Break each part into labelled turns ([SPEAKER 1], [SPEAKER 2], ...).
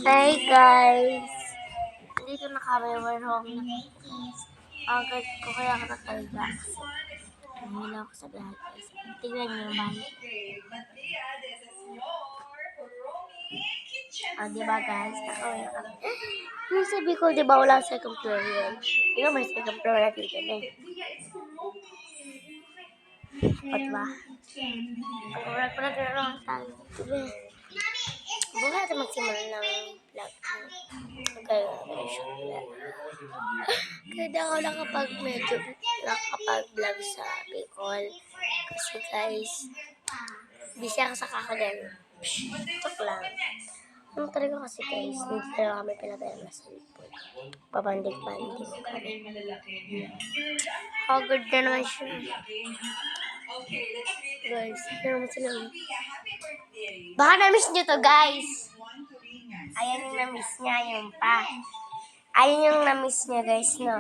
[SPEAKER 1] Hey guys! Dito na kami, we're home na. Agad ko kaya ako nakalga kasi nahila ako sa lahat guys. Tingnan niyo naman. Diba guys? Nakawin na kami. Yung sabi ko, diba walang second floor yun? Diba may second floor na dito na eh. O diba? Pag-urat ko na gano'n tayo. Diba? Buka natin magsimula ng vlog ko. Kaya ako medyo nakapag-vlog sa Bicol. Kasi guys, busy ako sa kakagano. Tok lang. Ano talaga kasi guys, hindi talaga kami pinatayang na cellphone. Pabandig-bandig kami. Hagod na naman siya. Guys, hindi naman sila. Baka na-miss nyo to guys. Ayan yung na-miss niya, yung pa. Ayun yung na-miss niya guys, no?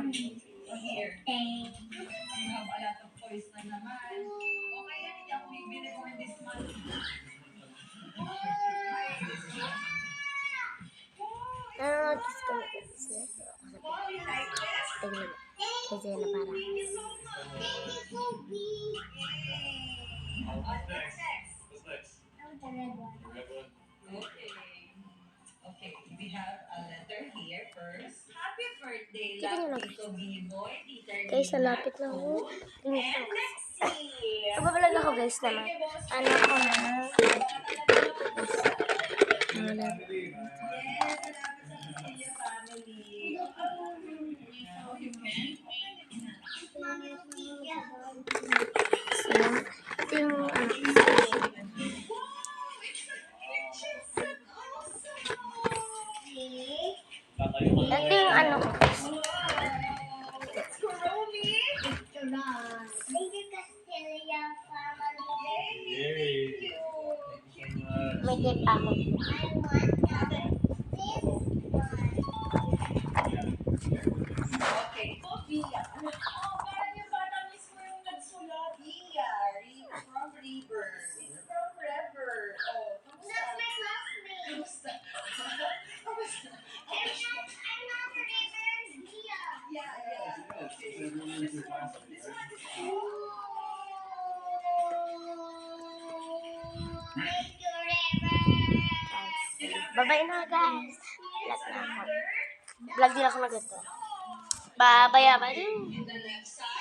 [SPEAKER 1] Kiss ko na kiss na. Tingnan. Kasi na para.
[SPEAKER 2] Okay, we have a letter here first. Happy birthday,
[SPEAKER 1] Kita nyo lang
[SPEAKER 2] guys.
[SPEAKER 1] Guys, nalapit na ako. Tingnan ko. Nagbabalag ako guys naman. Ano ko na. Ito yung ano ko. May get ako.
[SPEAKER 2] Okay, Pia. Parang yung bata mismo yung nagsulat. Pia, from River. It's from River. Oh,
[SPEAKER 3] That's my classmate.
[SPEAKER 2] kamusta? Kamusta?
[SPEAKER 3] I'm not her neighbor, Gia.
[SPEAKER 2] Yeah. Okay.
[SPEAKER 3] Thank you, River.
[SPEAKER 1] Babay na guys. Vlog na ako. Vlog din ako na ganito. Babay.
[SPEAKER 2] In the left side.